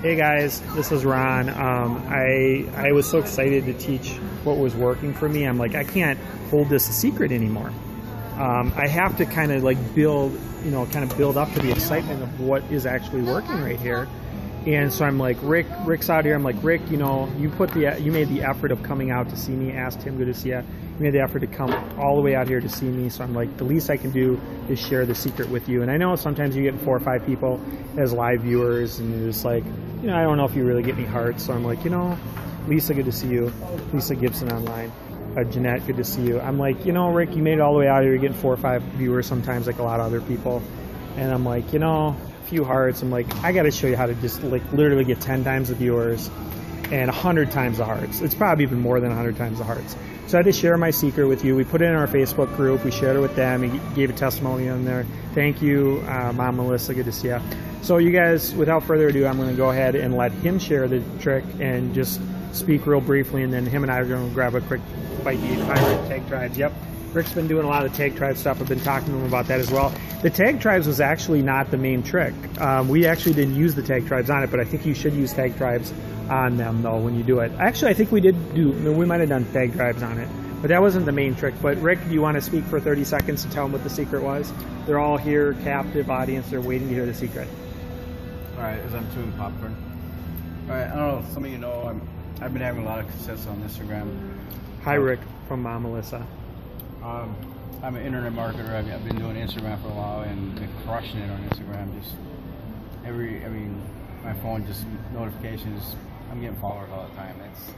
Hey guys, this is Ron. I was so excited to teach what was working for me. I'm like, I can't hold this a secret anymore. I have to kind of like build up to the excitement of what is actually working right here. And so I'm like, Rick's out here. I'm like, Rick, you made the effort of coming out to see me. Asked him, good to see you. You made the effort to come all the way out here to see me. So I'm like, the least I can do is share the secret with you. And I know sometimes you get 4 or 5 people as live viewers, and you're just like, I don't know if you really get any hearts. So I'm like, Lisa, good to see you. Lisa Gibson online. Jeanette, good to see you. I'm like, Rick, you made it all the way out here. You're getting 4 or 5 viewers sometimes, like a lot of other people. And I'm like, few hearts. I'm like, I got to show you how to just like literally get 10 times the viewers and 100 times the hearts. It's probably even more than 100 times the hearts. So I had to share my secret with you. We put it in our Facebook group. We shared it with them. He gave a testimony in there. Thank you, Mom Melissa. Good to see you. So you guys, without further ado, I'm going to go ahead and let him share the trick and just speak real briefly, and then him and I are going to grab a quick bite to eat. Tag tribes. Yep. Rick's been doing a lot of tag tribe stuff. I've been talking to him about that as well. The tag tribes was actually not the main trick. We actually didn't use the tag tribes on it, but I think you should use tag tribes on them though when you do it. Actually, I think we might have done tag tribes on it, but that wasn't the main trick. But Rick, do you want to speak for 30 seconds to tell them what the secret was? They're all here, captive audience. They're waiting to hear the secret. All right, as I'm chewing popcorn. All right, I don't know, some of you know I've been having a lot of success on Instagram. Hi, Rick from Mom Melissa. I'm an internet marketer. I've been doing Instagram for a while and been crushing it on Instagram. My phone just notifications. I'm getting followers all the time. It's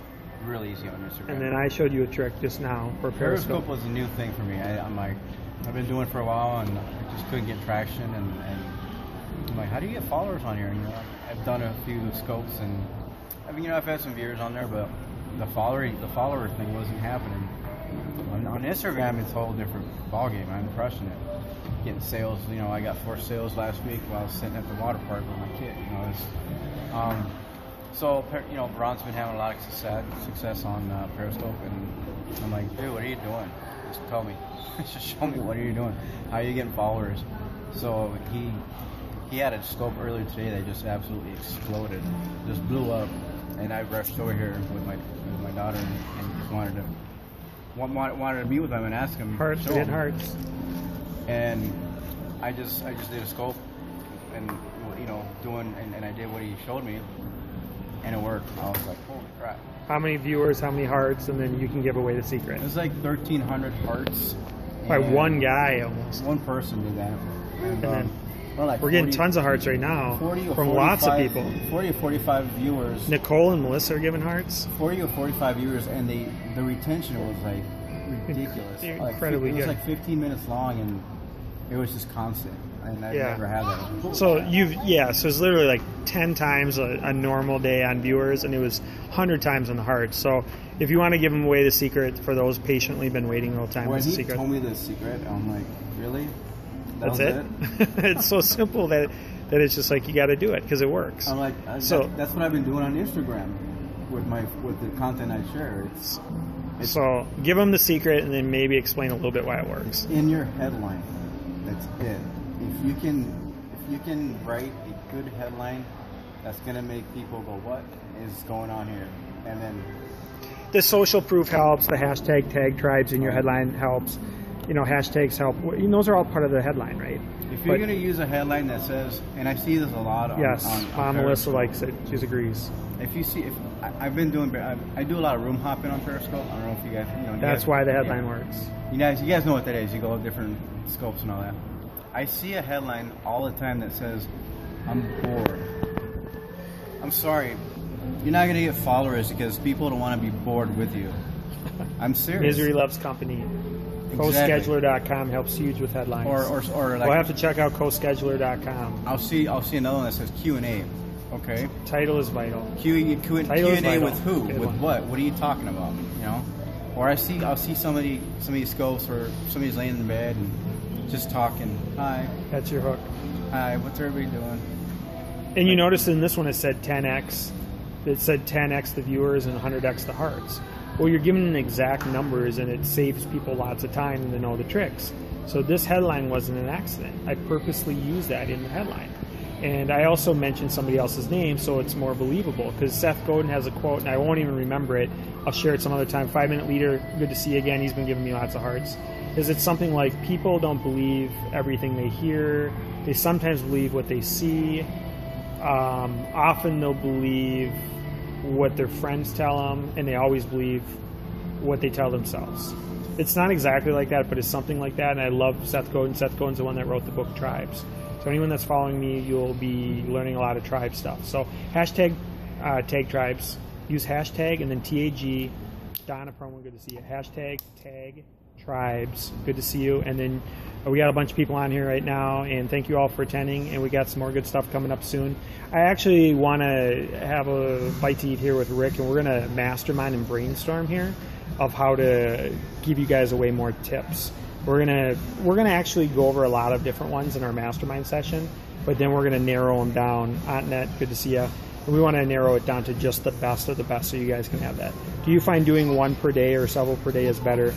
really easy on Instagram. And then I showed you a trick just now for Periscope. Periscope was a new thing for me. I've been doing it for a while and I just couldn't get traction. And I'm like, how do you get followers on here? I've done a few scopes and I've had some viewers on there, but the follower thing wasn't happening. On Instagram, it's a whole different ballgame. I'm crushing it. Getting sales. I got 4 sales last week while I was sitting at the water park with my kid. Ron's been having a lot of success on Periscope, and I'm like, dude, what are you doing? Just tell me. Just show me what are you doing. How are you getting followers? So he had a scope earlier today that just absolutely exploded, just blew up, and I rushed over here with my daughter and just wanted to meet with him and ask him. Hearts, getting hearts. And I just did a scope and and I did what he showed me, and it worked. I was like, holy crap. How many viewers, how many hearts, and then you can give away the secret. It's like 1,300 hearts. By one guy almost. One person did that. And then we're getting tons of hearts right now from lots of people. 40 or 45 viewers. Nicole and Melissa are giving hearts. 40 or 45 viewers, and the retention was like ridiculous. Incredibly good. It was good. like 15 minutes long, and it was just constant. And I've never had that. So so it's literally like 10 times a normal day on viewers, and it was 100 times on the hearts. So if you want to give them away the secret for those patiently been waiting the whole time, when he told me the secret, I'm like, really? That's it? It's so simple that it's just like you got to do it because it works. I'm like, that's what I've been doing on Instagram with the content I share. So give them the secret and then maybe explain a little bit why it works. In your headline, that's it. If you can write a good headline, that's gonna make people go, what is going on here? And then the social proof helps. The hashtag tag tribes in your headline helps. Hashtags help. Those are all part of the headline, right? If you're going to use a headline that says, and I see this a lot on Melissa likes it. She agrees. I do a lot of room hopping on Periscope. I don't know if you guys, that's why the headline works. You guys know what that is. You go to different scopes and all that. I see a headline all the time that says, I'm bored. I'm sorry. You're not going to get followers because people don't want to be bored with you. I'm serious. Misery loves company. Exactly. CoScheduler.com helps huge with headlines. Or like, we'll have to check out CoScheduler.com. I'll see another one that says Q&A. Okay. Title is vital. Q&A with who? Good with one. What? What are you talking about? Or I'll see somebody scopes where somebody's laying in bed and just talking. Hi. That's your hook. Hi. What's everybody doing? And you notice in this one it said 10x. It said 10x the viewers and 100x the hearts. Well, you're giving them exact numbers, and it saves people lots of time to know the tricks. So this headline wasn't an accident. I purposely used that in the headline. And I also mentioned somebody else's name so it's more believable, because Seth Godin has a quote, and I won't even remember it. I'll share it some other time. 5-minute leader, good to see you again. He's been giving me lots of hearts. It's something like, people don't believe everything they hear. They sometimes believe what they see. Often they'll believe what their friends tell them, and they always believe what they tell themselves. It's not exactly like that, but it's something like that, and I love Seth Godin. Seth Godin's the one that wrote the book Tribes. So anyone that's following me, you'll be learning a lot of tribe stuff. So hashtag tag tribes. Use hashtag and then TAG. Donna Perlman, good to see you. Hashtag tag tribes, good to see you. And then we got a bunch of people on here right now, and thank you all for attending, and we got some more good stuff coming up soon. I actually want to have a bite to eat here with Rick, and we're going to mastermind and brainstorm here of how to give you guys away more tips. We're gonna actually go over a lot of different ones in our mastermind session, but then we're gonna narrow them down. Auntnet, good to see you. And we want to narrow it down to just the best of the best, so you guys can have that. Do you find doing one per day or several per day is better?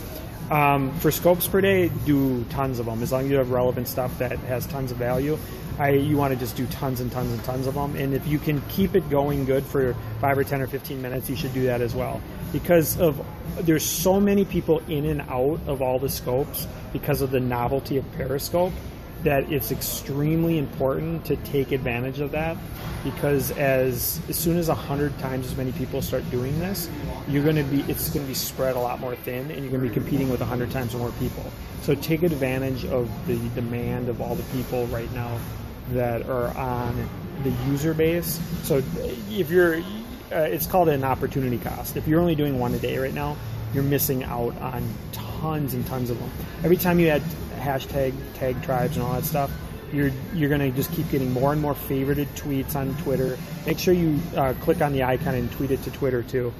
For scopes per day, do tons of them. As long as you have relevant stuff that has tons of value, you want to just do tons and tons and tons of them. And if you can keep it going good for 5 or 10 or 15 minutes, you should do that as well. Because there's so many people in and out of all the scopes because of the novelty of Periscope, that it's extremely important to take advantage of that, because as soon as 100 times as many people start doing this, it's going to be spread a lot more thin, and you're going to be competing with 100 times more people. So take advantage of the demand of all the people right now that are on the user base. So if it's called an opportunity cost. If you're only doing one a day right now, you're missing out on tons and tons of them. Every time you add hashtag, tag tribes and all that stuff, you're going to just keep getting more and more favorited tweets on Twitter. Make sure you click on the icon and tweet it to Twitter too.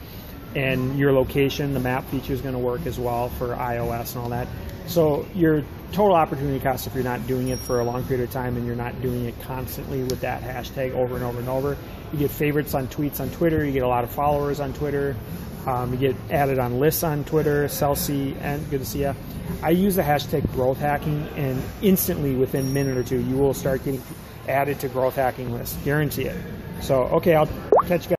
And your location, the map feature is going to work as well for iOS and all that. So your total opportunity cost, if you're not doing it for a long period of time and you're not doing it constantly with that hashtag over and over and over, you get favorites on tweets on Twitter, you get a lot of followers on Twitter, you get added on lists on Twitter. Celsi, and good to see you. I use the hashtag growth hacking, and instantly within a minute or two, you will start getting added to growth hacking lists. Guarantee it. So, okay, I'll catch you guys.